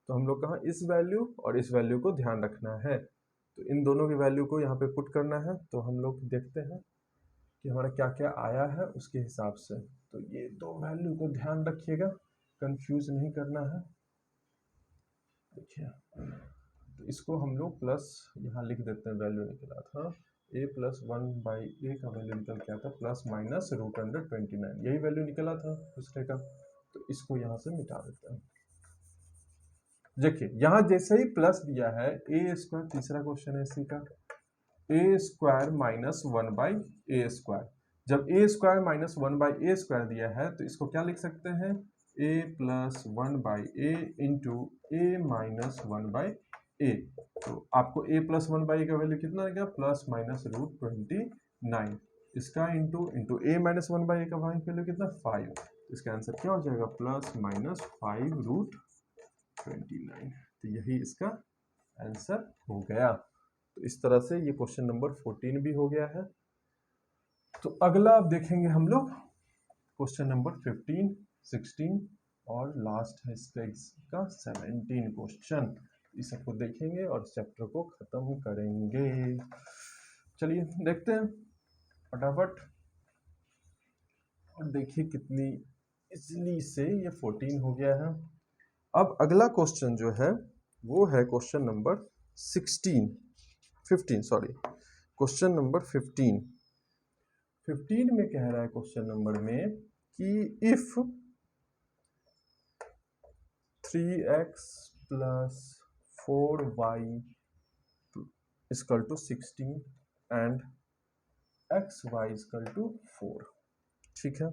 तो हम लोग कहाँ, इस वैल्यू और इस वैल्यू को ध्यान रखना है। तो इन दोनों की वैल्यू को यहाँ पे पुट करना है। तो हम लोग देखते हैं कि हमारा क्या क्या आया है उसके हिसाब से। तो ये दो वैल्यू को ध्यान रखिएगा, कंफ्यूज नहीं करना है। देखिए तो इसको हम लोग प्लस यहाँ लिख देते हैं, वैल्यू निकला था a प्लस 1/a का वैल्यू निकल के आता प्लस माइनस रूट अंडर 29, यही वैल्यू निकला था दूसरे का। तो इसको यहाँ से मिटा देते हैं। देखिए यहाँ जैसे ही प्लस दिया है a स्क्वायर, तीसरा क्वेश्चन है इसी का, a square minus 1/a square. जब a square minus 1/a square दिया है तो इसको क्या लिख सकते हैं, a plus 1/a into a minus 1/a। तो आपको a प्लस 1/a का वैल्यू कितना आएगा, प्लस माइनस रूट 29, इसका इंटू a माइनस 1/a का वैल्यू कितना 5। इसका आंसर क्या हो जाएगा, प्लस माइनस 5 रूट 29। तो यही इसका आंसर हो गया। तो इस तरह से ये क्वेश्चन नंबर 14 भी हो गया है। तो अगला अब देखेंगे हम लोग क्वेश्चन नंबर 15, 16 और लास्ट है इसका 17 क्वेश्चन। इस सबको देखेंगे और चैप्टर को खत्म करेंगे। चलिए देखते हैं फटाफट, और देखिए कितनी इजली से ये 14 हो गया है। अब अगला क्वेश्चन जो है वो है question number 15 sorry, question number 15 में कह रहा है क्वेश्चन नंबर में कि if 3x plus 4y equal to 16 and xy equal to 4, ठीक है।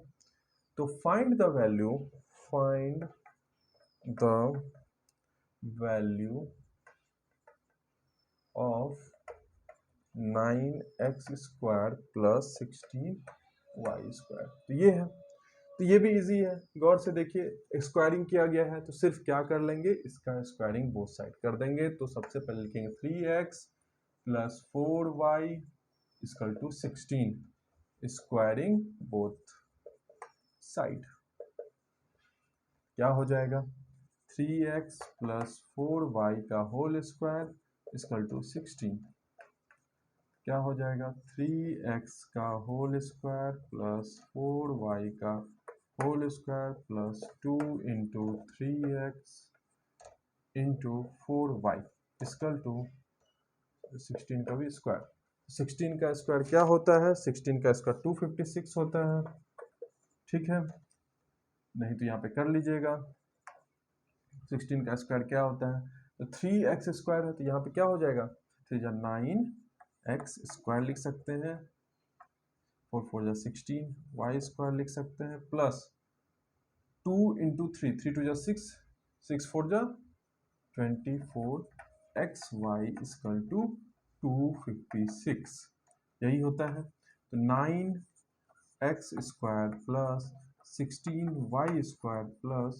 तो find the value of 9x square plus 16y square. तो ये है, तो ये भी इजी है, गौर से देखिए स्क्वायरिंग किया गया है तो सिर्फ क्या कर लेंगे, इसका स्क्वायरिंग बोथ साइड कर देंगे। तो सबसे पहले लिखेंगे 3x plus 4y equal to 16 squaring both side. क्या हो जाएगा 3x प्लस 4y का होल स्क्वायर इक्वल टू 16। क्या हो जाएगा 3x का होल स्क्वायर प्लस 4y का whole square plus 2 into 3x into 4y equal to 16 का भी स्क्वायर। 16 का स्क्वायर क्या होता है 16 का स्क्वायर 256 होता है, ठीक है, नहीं तो यहाँ पे कर लीजिएगा। 16 का स्क्वायर क्या होता है तो 3x स्क्वायर है, तो यहाँ पे क्या हो जाएगा 3 जा 9x स्क्वायर लिख सकते हैं, 4 4 जा 16 y स्क्वायर लिख सकते हैं प्लस 2 इंटू 3 3 2 जा 6 6 4 जा 24 xy इक्वल टू 256 यही होता है। तो 9x square plus 16y square plus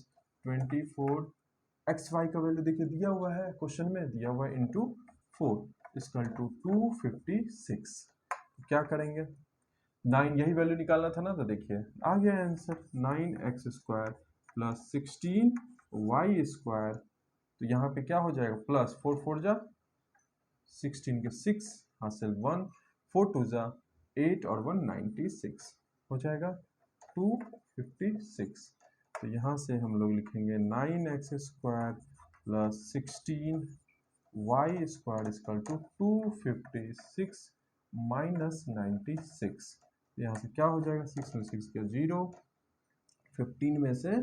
24 xy का वैल्यू देखिए दिया हुआ है क्वेश्चन में, दिया हुआ है इंटू 4 इक्वल टू 256। क्या करेंगे 9 यही वैल्यू निकालना था ना, तो देखिए आ गया answer 9x square plus 16y square, तो यहाँ पे क्या हो जाएगा प्लस 4 4 जा 16 के 6 हासिल 1 4 2 जा 8 और 1 96 हो जाएगा 256। तो यहाँ से हम लोग लिखेंगे 9x square plus 16y square equal to 256 minus 96। यहाँ से क्या हो जाएगा 6 में 6 के 0, 15 में से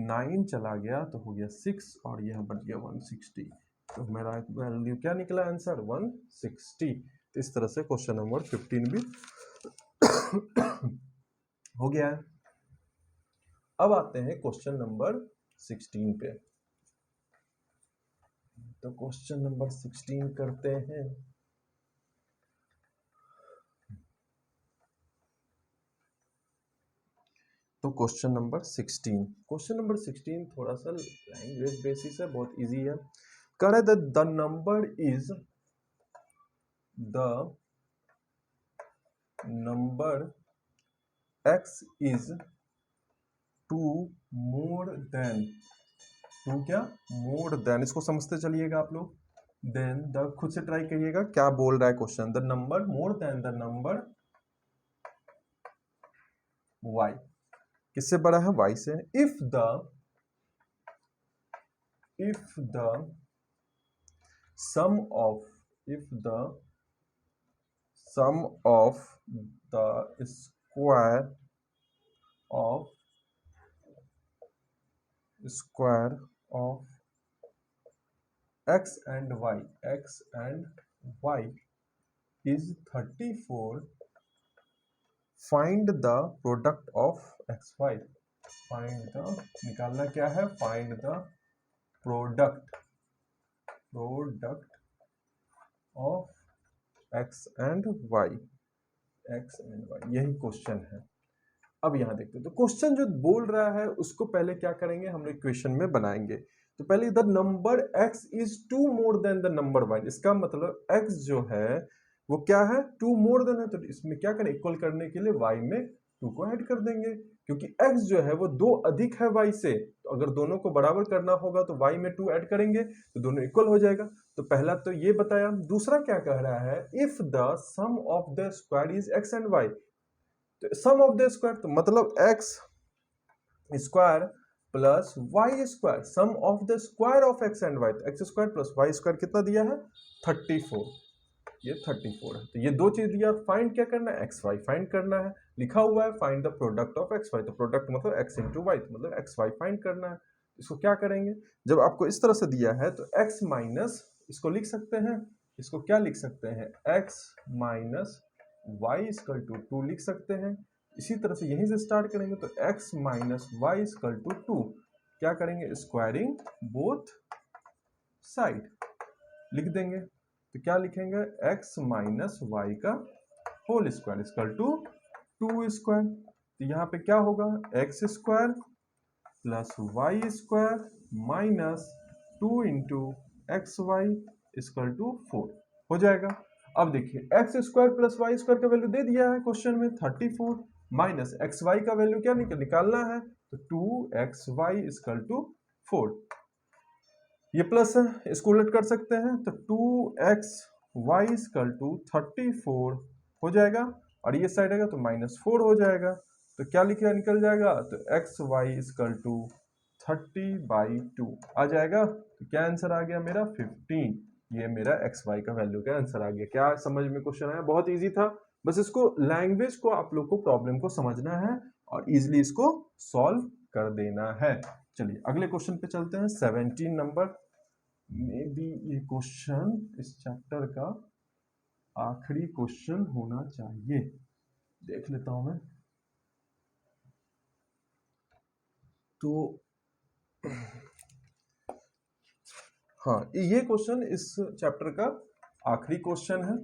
9 चला गया तो हो गया 6 और यह बच गया 160। तो मेरा वैल्यू क्या निकला आंसर 160। तो इस तरह से क्वेश्चन नंबर 15 भी हो गया है। अब आते हैं क्वेश्चन नंबर 16 पे। तो क्वेश्चन नंबर 16 करते हैं। तो क्वेश्चन नंबर 16 थोड़ा सा लैंग्वेज बेसिस है, बहुत इजी है। कह रहे the number is x is 2 more than 2 क्या मोर देन, इसको समझते चलिएगा आप लोग। देन द खुद से ट्राई करिएगा क्या बोल रहा है question. The number more than the number y, किससे बड़ा है y से। If the sum of the square of x and y is 34, find the product of xy। निकालना क्या है, find the product of x and y, यही question है। अब यहाँ देखते हैं तो क्वेश्चन जो बोल रहा है उसको पहले क्या करेंगे हम लोग इक्वेशन में बनाएंगे। तो पहले the number x is 2 more than the number y, इसका मतलब x जो है वो क्या है 2 मोर देन है, तो इसमें क्या करें इक्वल करने के लिए y में 2 को ऐड कर देंगे, क्योंकि x जो है वो 2 अधिक है y से, तो अगर दोनों को बराबर करना होगा तो y में 2 ऐड करेंगे तो दोनों इक्वल हो जाएगा। तो पहला तो ये बताया। दूसरा क्या कह रहा है if the sum of the square is x and y, तो सम ऑफ द स्क्वायर तो मतलब x square plus y square, sum of the square of x and y, तो x square plus y square कितना दिया है 34, ये 34 है। तो ये दो चीज दिया, फाइंड क्या करना है xy फाइंड करना है, लिखा हुआ है find the product of xy, तो प्रोडक्ट मतलब x इंटू वाई, तो मतलब xy फाइंड करना है। इसको क्या करेंगे जब आपको इस तरह से दिया है तो x माइनस, इसको लिख सकते हैं, इसको क्या लिख सकते हैं x minus y equal to 2 लिख सकते हैं। इसी तरह से यहीं से स्टार्ट करेंगे तो x minus y equal to 2, क्या करेंगे स्क्वायरिंग बोथ साइड लिख देंगे। तो क्या लिखेंगे x माइनस वाई का whole square equal to 2 square. तो यहाँ पे क्या होगा x square plus y square minus 2 into x y equal to 4 हो जाएगा। अब देखिए x square plus y square का वैल्यू दे दिया है क्वेश्चन में 34, माइनस एक्स वाई का वैल्यू क्या निकालना है तो 2xy इक्वल टू 4, ये प्लस है, इसको उलट कर सकते हैं तो 2xy इक्वल टू 34 हो जाएगा, और ये साइड आएगा तो -4 हो जाएगा। तो क्या लिखा निकल जाएगा, तो xy इक्वल टू 30/2 आ जाएगा। तो क्या आंसर आ गया मेरा 15, ये मेरा xy का वैल्यू का आंसर आ गया। क्या समझ में क्वेश्चन आया, बहुत इजी था। बस इसको लैंग्वेज को आप लोग को प्रॉब्लम को समझना है और इजिली इसको सॉल्व कर देना है। चलिए अगले क्वेश्चन पे चलते हैं। 17 नंबर में भी ये क्वेश्चन इस चैप्टर का आखिरी क्वेश्चन होना चाहिए, देख लेता हूं मैं। तो हाँ, ये क्वेश्चन इस चैप्टर का आखिरी क्वेश्चन है।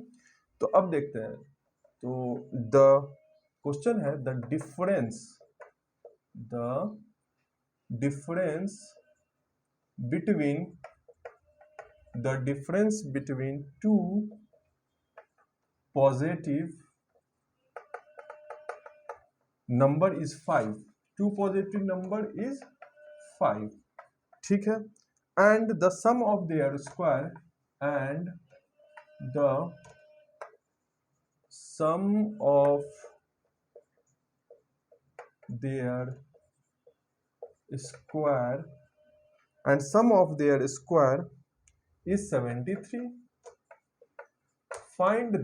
तो अब देखते हैं। तो द क्वेश्चन है the difference between two positive number is 5, two positive number is 5, ठीक है, and the sum of their square and the sum of their square is 73. Find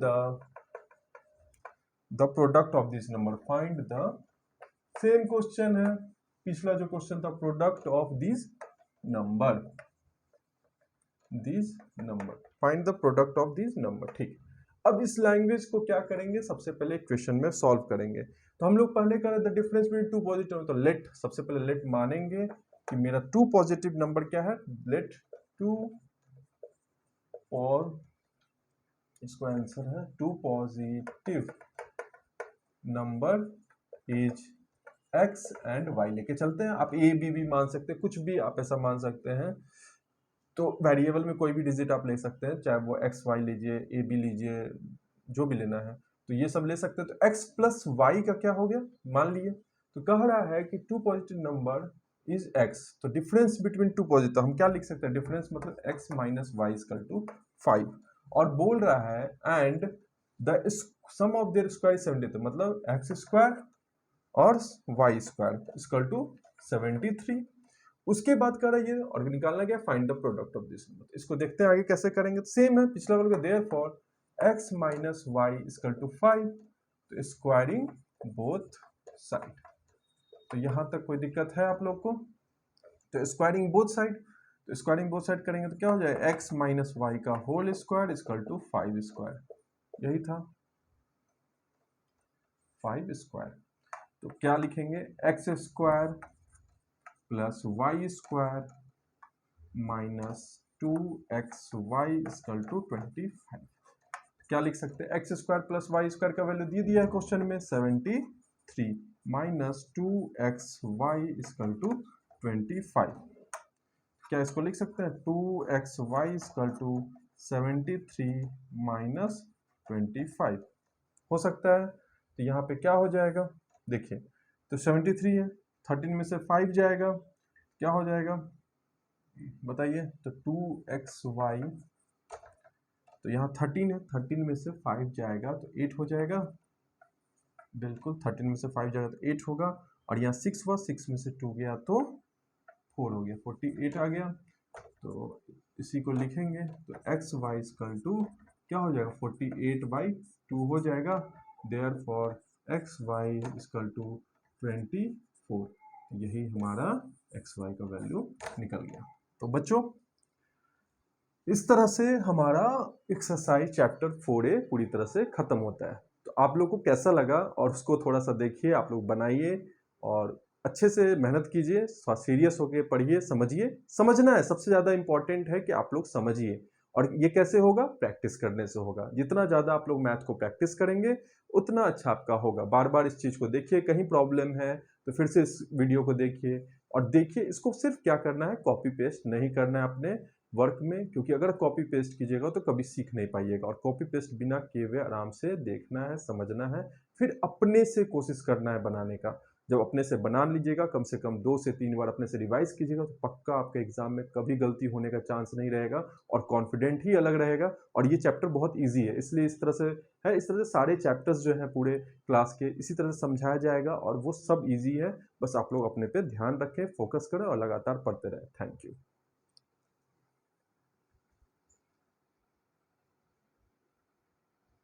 the product of this number. Find the same question है, पिछला जो question था, product of this number, find the product of this number. ठीक, अब इस language को क्या करेंगे, सबसे पहले क्वेश्चन में सॉल्व करेंगे। तो हम लोग पहले करें the difference between two positive, तो लेट, सबसे पहले लेट मानेंगे कि मेरा टू पॉजिटिव नंबर क्या है, लेट टू, और इसको आंसर है two positive number is x and y लेके चलते हैं। आप a b भी मान सकते हैं, कुछ भी आप ऐसा मान सकते हैं। तो वेरिएबल में कोई भी डिजिट आप ले सकते हैं, चाहे वो x y लीजिए, a b लीजिए, जो भी लेना है तो ये सब ले सकते हैं। तो x प्लस वाई का क्या हो गया, मान लिए। तो कह रहा है कि two positive number is x, तो डिफरेंस बिटवीन टू पॉजिटिव हम क्या लिख सकते हैं, डिफरेंस मतलब x minus y equal to 5, और बोल रहा है and the sum of their square 70, तो मतलब x स्क्वायर और वाई स्क्वायर इक्वल टू 73। उसके बाद कर रहा है और निकालना क्या, find the product of this number. इसको देखते हैं आगे कैसे करेंगे। सेम है पिछला वाला, therefore x minus y equal to 5, तो स्क्वायरिंग बोथ साइड। तो यहां तक कोई दिक्कत है आप लोग को, तो स्क्वायरिंग बोथ साइड, तो स्क्वायरिंग बोथ साइड करेंगे तो क्या हो जाएगा, x माइनस वाई का whole square equal to 5 square, यही था 5 स्क्वायर। तो क्या लिखेंगे, x square plus y square minus 2xy equal to 25। क्या लिख सकते हैं, x square plus y square का वैल्यू दे दिया है क्वेश्चन में 73 माइनस 2xy इक्वल टू 25। क्या इसको लिख सकते हैं, 2xy इक्वल टू 73 माइनस 25 हो सकता है। तो यहाँ पे क्या हो जाएगा, देखिए तो 73 है, 13 में से 5 जाएगा, क्या हो जाएगा बताइए, तो 2xy, तो यहाँ 13 है, 13 में से 5 जाएगा तो 8 हो जाएगा, बिल्कुल 13 में से 5 जाएगा तो 8 होगा, और यहाँ 6 हुआ, 6 में से 2 गया तो 4 हो गया, 48 आ गया। तो इसी को लिखेंगे तो xy इक्वल टू क्या हो जाएगा, 48/2 हो जाएगा, देयरफॉर xy इक्वल टू 24, यही हमारा xy का वैल्यू निकल गया। तो बच्चों इस तरह से हमारा एक्सरसाइज चैप्टर 4A पूरी तरह से खत्म होता है। तो आप लोग को कैसा लगा, और उसको थोड़ा सा देखिए, आप लोग बनाइए और अच्छे से मेहनत कीजिए, सीरियस होकर पढ़िए, समझिए। समझना है, सबसे ज़्यादा इंपॉर्टेंट है कि आप लोग समझिए, और ये कैसे होगा, प्रैक्टिस करने से होगा। जितना ज़्यादा आप लोग मैथ को प्रैक्टिस करेंगे उतना अच्छा आपका होगा। बार बार इस चीज़ को देखिए, कहीं प्रॉब्लम है तो फिर से इस वीडियो को देखिए, और देखिए इसको सिर्फ क्या करना है, कॉपी पेस्ट नहीं करना है अपने वर्क में, क्योंकि अगर कॉपी पेस्ट कीजिएगा तो कभी सीख नहीं पाइएगा। और कॉपी पेस्ट बिना किए हुए आराम से देखना है, समझना है, फिर अपने से कोशिश करना है बनाने का। जब अपने से बना लीजिएगा, कम से कम 2 से 3 बार अपने से रिवाइज़ कीजिएगा, तो पक्का आपके एग्ज़ाम में कभी गलती होने का चांस नहीं रहेगा और कॉन्फिडेंट ही अलग रहेगा। और ये चैप्टर बहुत ईज़ी है, इसलिए इस तरह से है, इस तरह से सारे चैप्टर्स जो हैं पूरे क्लास के इसी तरह से समझाया जाएगा और वो सब ईज़ी है। बस आप लोग अपने पे ध्यान रखें, फ़ोकस करें और लगातार पढ़ते रहें। Thank you.